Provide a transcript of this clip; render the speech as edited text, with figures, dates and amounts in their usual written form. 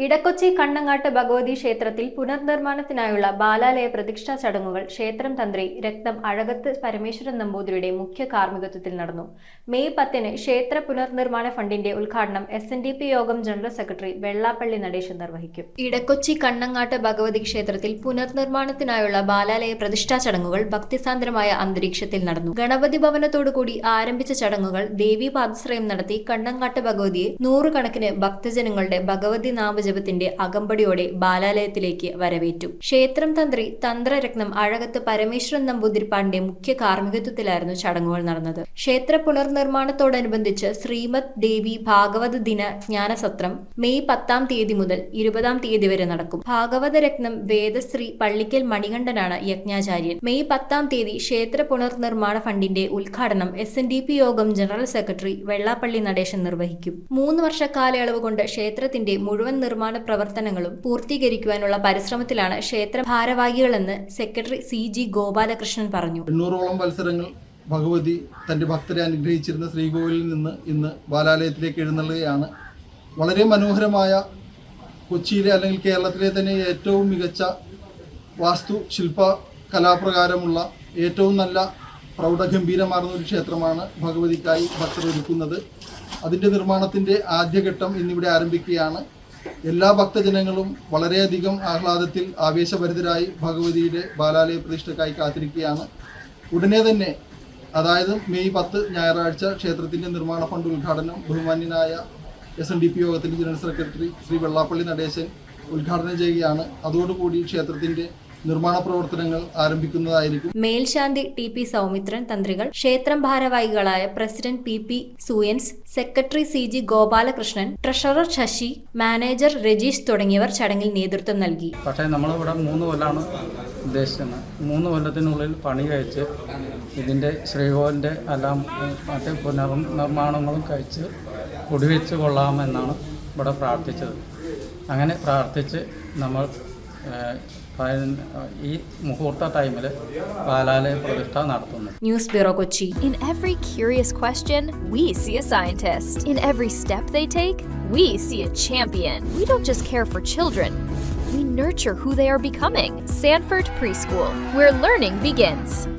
ഇടക്കൊച്ചി കണ്ണങ്ങാട്ട് ഭഗവതി ക്ഷേത്രത്തിൽ പുനർനിർമ്മാണത്തിനായുള്ള ബാലാലയ പ്രതിഷ്ഠാ ചടങ്ങുകൾ ക്ഷേത്രം തന്ത്രി രക്തം അഴകത്ത് പരമേശ്വരൻ നമ്പൂതിരിയുടെ മുഖ്യ കാർമ്മികത്വത്തിൽ നടന്നു. മെയ് 10 ക്ഷേത്ര പുനർനിർമ്മാണ ഫണ്ടിന്റെ ഉദ്ഘാടനം SNDP യോഗം ജനറൽ സെക്രട്ടറി വെള്ളാപ്പള്ളി നടേശൻ നിർവഹിക്കും. ഇടക്കൊച്ചി കണ്ണങ്ങാട്ട് ഭഗവതി ക്ഷേത്രത്തിൽ പുനർനിർമ്മാണത്തിനായുള്ള ബാലാലയ പ്രതിഷ്ഠാ ചടങ്ങുകൾ ഭക്തിസാന്ദ്രമായ അന്തരീക്ഷത്തിൽ നടന്നു. ഗണപതി ഭവനത്തോടുകൂടി ആരംഭിച്ച ചടങ്ങുകൾ ദേവീ പാദശ്രയം നടത്തി കണ്ണങ്ങാട്ട് ഭഗവതിയെ നൂറുകണക്കിന് ഭക്തജനങ്ങളുടെ ഭഗവതി നാമജപത്തിന്റെ അകമ്പടിയോടെ ബാലാലയത്തിലേക്ക് വരവേറ്റു. ക്ഷേത്രം തന്ത്രി തന്ത്രരത്നം അഴകത്ത് പരമേശ്വരൻ നമ്പൂതിരിപ്പാടിന്റെ മുഖ്യ കാർമ്മികത്വത്തിലായിരുന്നു ചടങ്ങുകൾ നടന്നത്. ക്ഷേത്ര പുനർനിർമ്മാണത്തോടനുബന്ധിച്ച് ശ്രീമദ് ദേവി ഭാഗവത ദിന ജ്ഞാനസത്രം മെയ് 10 മുതൽ 20 വരെ നടക്കും. ഭാഗവതരത്നം വേദശ്രീ പള്ളിക്കൽ മണികണ്ഠനാണ് യജ്ഞാചാര്യൻ. മെയ് 10 ക്ഷേത്ര പുനർനിർമ്മാണ ഫണ്ടിന്റെ ഉദ്ഘാടനം SNDP യോഗം ജനറൽ സെക്രട്ടറി വെള്ളാപ്പള്ളി നടേശൻ നിർവഹിക്കും. 3 വർഷ കാലയളവ് കൊണ്ട് ക്ഷേത്രത്തിന്റെ മുഴുവൻ നിർമ്മാണ പ്രവർത്തനങ്ങളും പൂർത്തീകരിക്കുവാനുള്ള പരിശ്രമത്തിലാണ് ക്ഷേത്ര ഭാരവാഹികളെന്ന് സെക്രട്ടറി CG ഗോപാലകൃഷ്ണൻ പറഞ്ഞു. 800ഓളം മത്സരങ്ങൾ ഭഗവതി തന്റെ ഭക്തരെ അനുഗ്രഹിച്ചിരുന്ന ശ്രീകോവിലിൽ നിന്ന് ഇന്ന് ബാലാലയത്തിലേക്ക് എഴുന്നള്ളുകയാണ്. വളരെ മനോഹരമായ കൊച്ചിയിലെ അല്ലെങ്കിൽ കേരളത്തിലെ തന്നെ ഏറ്റവും മികച്ച വാസ്തു ശില്പ കലാപ്രകാരമുള്ള ഏറ്റവും നല്ല പ്രൗഢഗംഭീരമാർന്ന ഒരു ക്ഷേത്രമാണ് ഭഗവതിക്കായി ഭക്തർ ഒരുക്കുന്നത്. അതിൻ്റെ നിർമ്മാണത്തിൻ്റെ ആദ്യഘട്ടം ഇന്നിവിടെ ആരംഭിക്കുകയാണ്. എല്ലാ ഭക്തജനങ്ങളും വളരെയധികം ആഹ്ലാദത്തിൽ ആവേശഭരിതരായി ഭഗവതിയുടെ ബാലാലയ പ്രതിഷ്ഠയ്ക്കായി കാത്തിരിക്കുകയാണ്. ഉടനെ തന്നെ, അതായത് മെയ് 10 ഞായറാഴ്ച ക്ഷേത്രത്തിൻ്റെ നിർമ്മാണ ഫണ്ട് ഉദ്ഘാടനം ബഹുമാന്യനായ SNDP യോഗത്തിൻ്റെ ജനറൽ സെക്രട്ടറി ശ്രീ വെള്ളാപ്പള്ളി നടേശൻ ഉദ്ഘാടനം ചെയ്യുകയാണ്. അതോടുകൂടി ക്ഷേത്രത്തിൻ്റെ നിർമ്മാണ പ്രവർത്തനങ്ങൾ ആരംഭിക്കുന്നതായിരിക്കും. മേൽശാന്തി TP സൗമിത്രൻ, തന്ത്രികൾ, ക്ഷേത്രം ഭാരവാഹികളായ പ്രസിഡന്റ് PP സൂയൻസ്, secretary CG Gopalakrishnan, treasurer Sasi, manager Rajeesh തുടങ്ങിയവർ ചടങ്ങിൽ നേതൃത്വം നൽകി. പക്ഷേ നമ്മളിവിടെ 3 കൊല്ലമാണ് ഉദ്ദേശിക്കുന്നത്. 3 കൊല്ലത്തിനുള്ളിൽ പണി കഴിച്ച് ഇതിൻ്റെ ശ്രീകോവിലിൻ്റെ എല്ലാം മറ്റ് പുനർനിർമ്മാണങ്ങളും കഴിച്ച് കുടിവെച്ച് കൊള്ളാമെന്നാണ് ഇവിടെ പ്രാർത്ഥിച്ചത്. അങ്ങനെ പ്രാർത്ഥിച്ച് നമ്മൾ ഈ മുഹൂർത്ത ടൈമിൽ ബാലാലയ പ്രതിഷ്ഠ നടത്തുന്നു. News bureau, Kochi. In every curious question, we see a scientist. In every step they take, we see a champion. We don't just care for children, we nurture who they are becoming. Sanford Preschool, where learning begins.